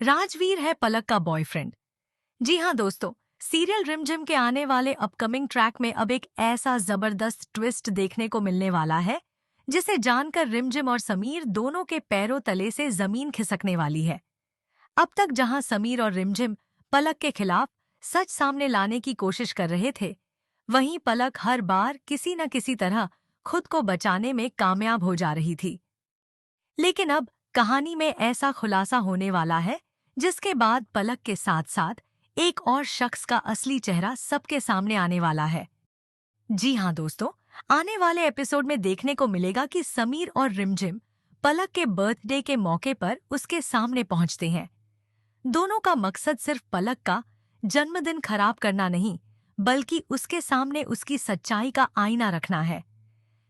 राजवीर है पलक का बॉयफ्रेंड। जी हाँ दोस्तों, सीरियल रिमझिम के आने वाले अपकमिंग ट्रैक में अब एक ऐसा जबरदस्त ट्विस्ट देखने को मिलने वाला है जिसे जानकर रिमझिम और समीर दोनों के पैरों तले से जमीन खिसकने वाली है। अब तक जहां समीर और रिमझिम पलक के खिलाफ सच सामने लाने की कोशिश कर रहे थे, वहीं पलक हर बार किसी न किसी तरह खुद को बचाने में कामयाब हो जा रही थी। लेकिन अब कहानी में ऐसा खुलासा होने वाला है जिसके बाद पलक के साथ साथ एक और शख्स का असली चेहरा सबके सामने आने वाला है। जी हाँ दोस्तों, आने वाले एपिसोड में देखने को मिलेगा कि समीर और रिमझिम पलक के बर्थडे के मौके पर उसके सामने पहुंचते हैं। दोनों का मकसद सिर्फ पलक का जन्मदिन खराब करना नहीं, बल्कि उसके सामने उसकी सच्चाई का आईना रखना है।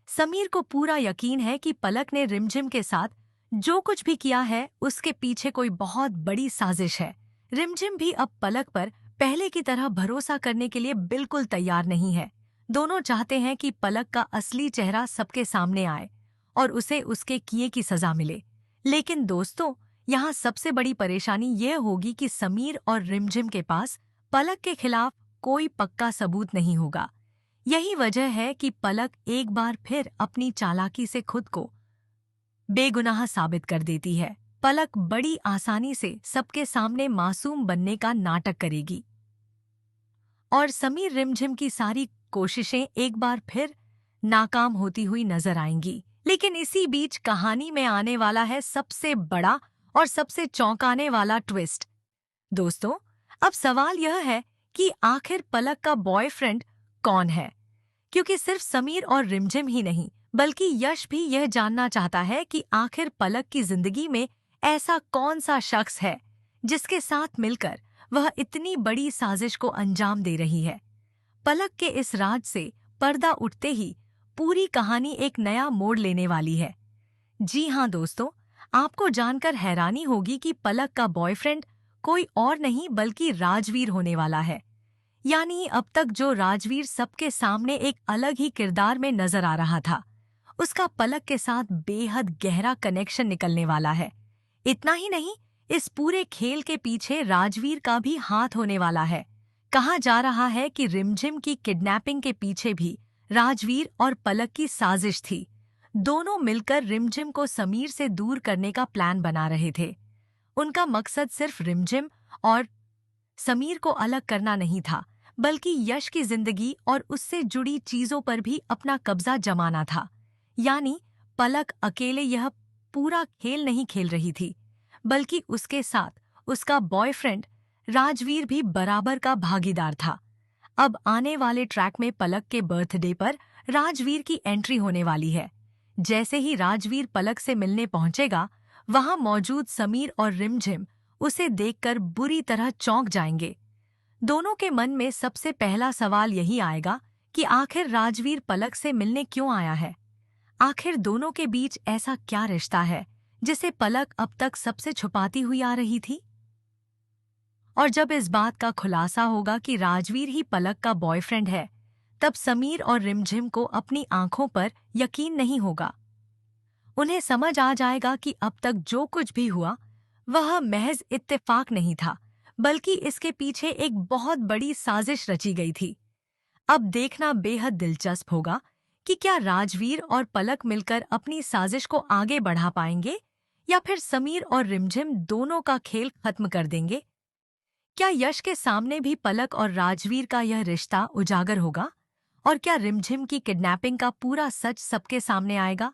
समीर को पूरा यकीन है कि पलक ने रिमझिम के साथ जो कुछ भी किया है उसके पीछे कोई बहुत बड़ी साजिश है। रिमझिम भी अब पलक पर पहले की तरह भरोसा करने के लिए बिल्कुल तैयार नहीं है। दोनों चाहते हैं कि पलक का असली चेहरा सबके सामने आए और उसे उसके किए की सजा मिले। लेकिन दोस्तों, यहाँ सबसे बड़ी परेशानी यह होगी कि समीर और रिमझिम के पास पलक के खिलाफ कोई पक्का सबूत नहीं होगा। यही वजह है कि पलक एक बार फिर अपनी चालाकी से खुद को बेगुनाह साबित कर देती है। पलक बड़ी आसानी से सबके सामने मासूम बनने का नाटक करेगी और समीर रिमझिम की सारी कोशिशें एक बार फिर नाकाम होती हुई नजर आएंगी। लेकिन इसी बीच कहानी में आने वाला है सबसे बड़ा और सबसे चौंकाने वाला ट्विस्ट। दोस्तों, अब सवाल यह है कि आखिर पलक का बॉयफ्रेंड कौन है? क्योंकि सिर्फ समीर और रिमझिम ही नहीं, बल्कि यश भी यह जानना चाहता है कि आखिर पलक की जिंदगी में ऐसा कौन सा शख्स है जिसके साथ मिलकर वह इतनी बड़ी साजिश को अंजाम दे रही है। पलक के इस राज से पर्दा उठते ही पूरी कहानी एक नया मोड़ लेने वाली है। जी हाँ दोस्तों, आपको जानकर हैरानी होगी कि पलक का बॉयफ्रेंड कोई और नहीं बल्कि राजवीर होने वाला है। यानी अब तक जो राजवीर सबके सामने एक अलग ही किरदार में नजर आ रहा था, उसका पलक के साथ बेहद गहरा कनेक्शन निकलने वाला है। इतना ही नहीं, इस पूरे खेल के पीछे राजवीर का भी हाथ होने वाला है। कहा जा रहा है कि रिमझिम की किडनैपिंग के पीछे भी राजवीर और पलक की साजिश थी। दोनों मिलकर रिमझिम को समीर से दूर करने का प्लान बना रहे थे। उनका मकसद सिर्फ रिमझिम और समीर को अलग करना नहीं था, बल्कि यश की जिंदगी और उससे जुड़ी चीजों पर भी अपना कब्जा जमाना था। यानी पलक अकेले यह पूरा खेल नहीं खेल रही थी, बल्कि उसके साथ उसका बॉयफ्रेंड राजवीर भी बराबर का भागीदार था। अब आने वाले ट्रैक में पलक के बर्थडे पर राजवीर की एंट्री होने वाली है। जैसे ही राजवीर पलक से मिलने पहुंचेगा, वहां मौजूद समीर और रिमझिम उसे देखकर बुरी तरह चौंक जाएंगे। दोनों के मन में सबसे पहला सवाल यही आएगा कि आखिर राजवीर पलक से मिलने क्यों आया है। आखिर दोनों के बीच ऐसा क्या रिश्ता है जिसे पलक अब तक सबसे छुपाती हुई आ रही थी। और जब इस बात का खुलासा होगा कि राजवीर ही पलक का बॉयफ्रेंड है, तब समीर और रिमझिम को अपनी आंखों पर यकीन नहीं होगा। उन्हें समझ आ जाएगा कि अब तक जो कुछ भी हुआ वह महज इत्तेफाक नहीं था, बल्कि इसके पीछे एक बहुत बड़ी साजिश रची गई थी। अब देखना बेहद दिलचस्प होगा कि क्या राजवीर और पलक मिलकर अपनी साजिश को आगे बढ़ा पाएंगे या फिर समीर और रिमझिम दोनों का खेल खत्म कर देंगे। क्या यश के सामने भी पलक और राजवीर का यह रिश्ता उजागर होगा और क्या रिमझिम की किडनैपिंग का पूरा सच सबके सामने आएगा?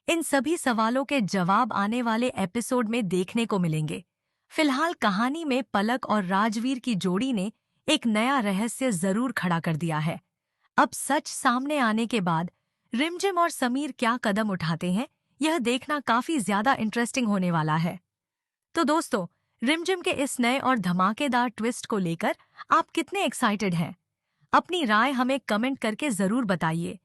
इन सभी सवालों के जवाब आने वाले एपिसोड में देखने को मिलेंगे। फिलहाल कहानी में पलक और राजवीर की जोड़ी ने एक नया रहस्य जरूर खड़ा कर दिया है। अब सच सामने आने के बाद रिमझिम और समीर क्या कदम उठाते हैं, यह देखना काफी ज्यादा इंटरेस्टिंग होने वाला है। तो दोस्तों, रिमझिम के इस नए और धमाकेदार ट्विस्ट को लेकर आप कितने एक्साइटेड हैं? अपनी राय हमें कमेंट करके जरूर बताइए।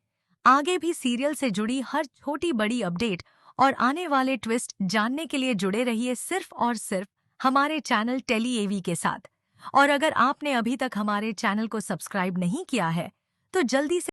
आगे भी सीरियल से जुड़ी हर छोटी बड़ी अपडेट और आने वाले ट्विस्ट जानने के लिए जुड़े रहिए सिर्फ और सिर्फ हमारे चैनल टेली एवी के साथ। और अगर आपने अभी तक हमारे चैनल को सब्सक्राइब नहीं किया है, तो जल्दी से